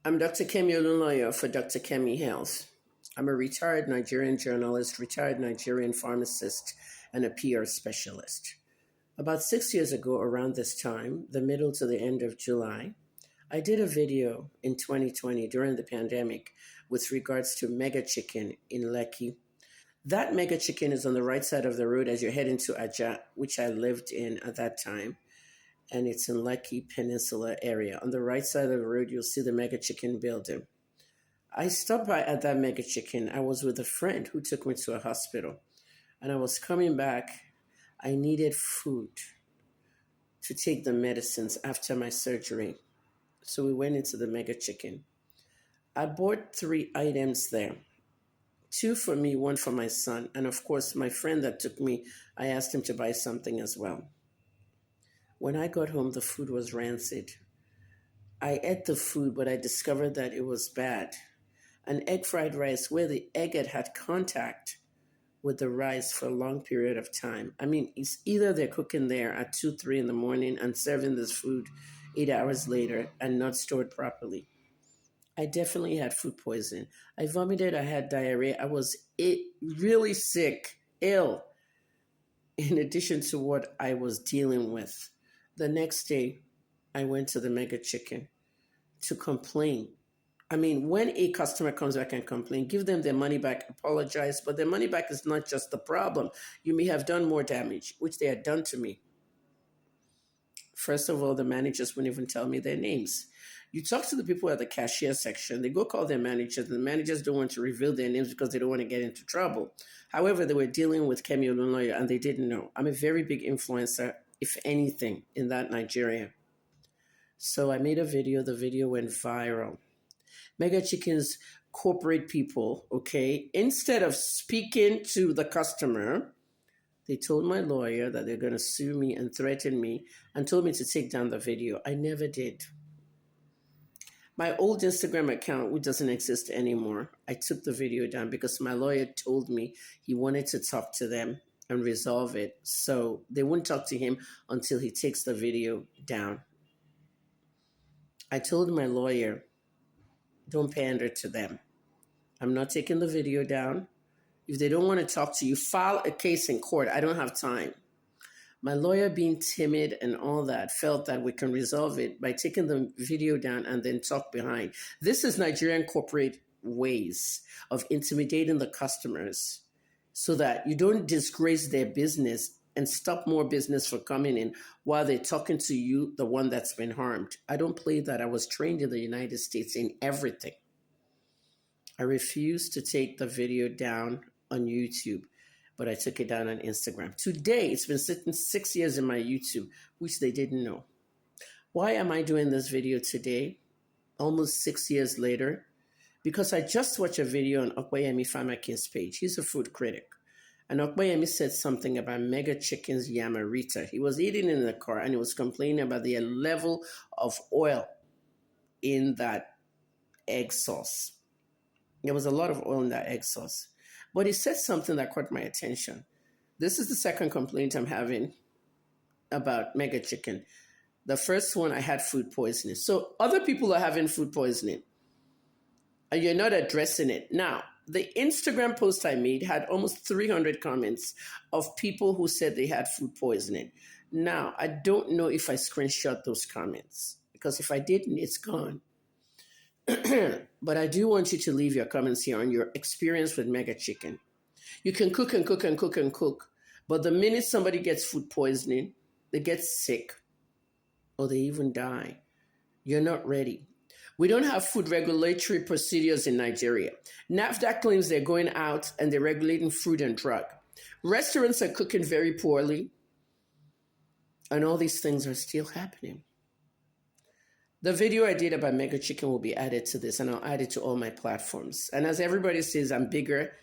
I'm Dr. Kemi Olunloyo for Dr. Kemi Health. I'm a retired Nigerian journalist, retired Nigerian pharmacist, and a PR specialist. About 6 years ago, around this time, the middle to the end of July, I did a video in 2020 during the pandemic with regards to Megachicken in Lekki. That Megachicken is on the right side of the road as you're heading to Aja, which I lived in at that time, and it's in Lekki Peninsula area. On the right side of the road, you'll see the Megachicken building. I stopped by at that Megachicken. I was with a friend who took me to a hospital, and I was coming back. I needed food to take the medicines after my surgery. So we went into the Megachicken. I bought 3 items there. 2 for me, 1 for my son. And of course, my friend that took me, I asked him to buy something as well. When I got home, the food was rancid. I ate the food, but I discovered that it was bad. An egg fried rice where the egg had contact with the rice for a long period of time. I mean, it's either they're cooking there at 2, 3 in the morning and serving this food 8 hours later and not stored properly. I definitely had food poisoning. I vomited, I had diarrhea. I was really sick, ill, in addition to what I was dealing with. The next day, I went to the Megachicken to complain. I mean, when a customer comes back and complains, give them their money back, apologize, but their money back is not just the problem. You may have done more damage, which they had done to me. First of all, the managers wouldn't even tell me their names. You talk to the people at the cashier section, they go call their managers, and the managers don't want to reveal their names because they don't want to get into trouble. However, they were dealing with Kemi Olunloyo and they didn't know. I'm a very big influencer, if anything, in that Nigeria. So I made a video, the video went viral. Megachicken's corporate people, okay, instead of speaking to the customer, they told my lawyer that they're going to sue me and threaten me and told me to take down the video. I never did. My old Instagram account, which doesn't exist anymore, I took the video down because my lawyer told me he wanted to talk to them and resolve it. So they wouldn't talk to him until he takes the video down. I told my lawyer, don't pander to them. I'm not taking the video down. If they don't want to talk to you, file a case in court. I don't have time. My lawyer, being timid and all that, felt that we can resolve it by taking the video down and then talk behind. This is Nigerian corporate ways of intimidating the customers so that you don't disgrace their business and stop more business from coming in while they're talking to you, the one that's been harmed. I don't play that. I was trained in the United States in everything. I refused to take the video down on YouTube, but I took it down on Instagram. Today, it's been sitting 6 years in my YouTube, which they didn't know. Why am I doing this video today, almost 6 years later? Because I just watched a video on Okoyemi Famakin's page. He's a food critic. And Okoyemi said something about Megachicken's Yamarita. He was eating in the car and he was complaining about the level of oil in that egg sauce. There was a lot of oil in that egg sauce. But he said something that caught my attention. This is the second complaint I'm having about Megachicken. The first one, I had food poisoning. So other people are having food poisoning and you're not addressing it. Now, the Instagram post I made had almost 300 comments of people who said they had food poisoning. Now, I don't know if I screenshot those comments because if I didn't, it's gone. But I do want you to leave your comments here on your experience with Megachicken. You can cook and cook and cook and cook, but the minute somebody gets food poisoning, they get sick or they even die. You're not ready. We don't have food regulatory procedures in Nigeria. NAFDAC claims they're going out and they're regulating food and drug. Restaurants are cooking very poorly, and all these things are still happening. The video I did about Megachicken will be added to this, and I'll add it to all my platforms. And as everybody says, I'm bigger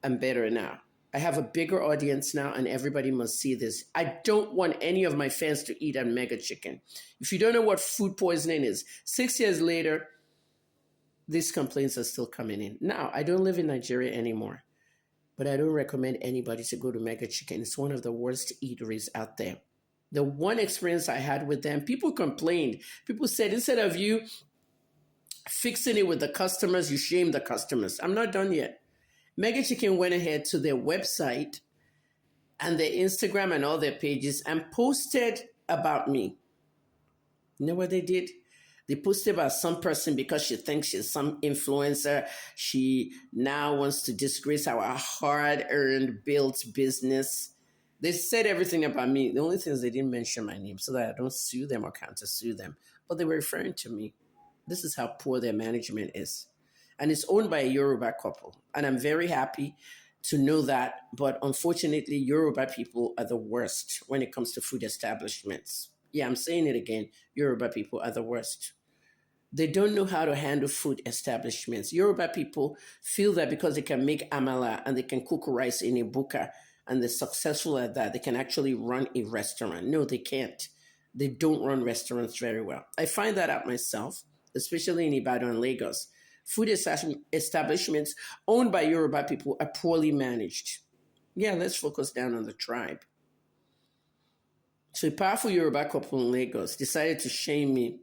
and better now. I have a bigger audience now, and everybody must see this. I don't want any of my fans to eat a Megachicken. If you don't know what food poisoning is, 6 years later, these complaints are still coming in. Now, I don't live in Nigeria anymore, but I don't recommend anybody to go to Megachicken. It's one of the worst eateries out there. The one experience I had with them, people complained. People said, instead of you Fixing it with the customers, you shame the customers. I'm not done yet. Megachicken went ahead to their website and their Instagram and all their pages and posted about me. You know what they did? They posted about some person because she thinks she's some influencer. She now wants to disgrace our hard-earned, built business. They said everything about me. The only thing is they didn't mention my name so that I don't sue them or counter-sue them. But they were referring to me. This is how poor their management is. And it's owned by a Yoruba couple. And I'm very happy to know that. But unfortunately, Yoruba people are the worst when it comes to food establishments. Yeah, I'm saying it again. Yoruba people are the worst. They don't know how to handle food establishments. Yoruba people feel that because they can make amala and they can cook rice in a buka and they're successful at that, they can actually run a restaurant. No, they can't. They don't run restaurants very well. I find that out myself, especially in Ibadan and Lagos. Food establishments owned by Yoruba people are poorly managed. Yeah, let's focus down on the tribe. So a powerful Yoruba couple in Lagos decided to shame me.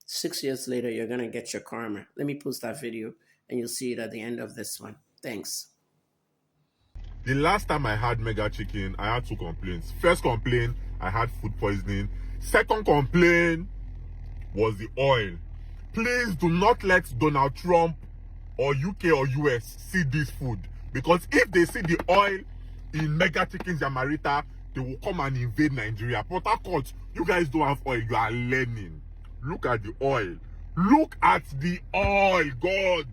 6 years later, you're going to get your karma. Let me post that video and you'll see it at the end of this one. Thanks. The last time I had Megachicken, I had 2 complaints. First complaint, I had food poisoning. Second complaint was the oil. Please do not let Donald Trump or UK or US see this food. Because if they see the oil in Megachicken's Yamarita, they will come and invade Nigeria. Port Harcourt, you guys don't have oil. You are learning. Look at the oil. Look at the oil. God.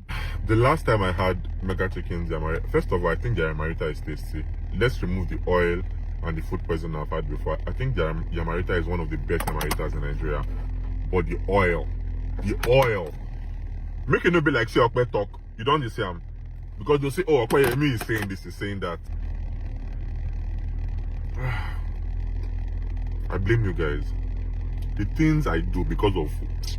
The last time I had Megachicken's Yamarita, first of all, I think the Yamarita is tasty. Let's remove the oil and the food poison I've had before. I think the Yamarita is one of the best Yamaritas in Nigeria. But the oil. Make it not be like say Okpe talk. You don't see him. Because they'll say, oh, Okpe me is saying this, is saying that. I blame you guys. The things I do because of food.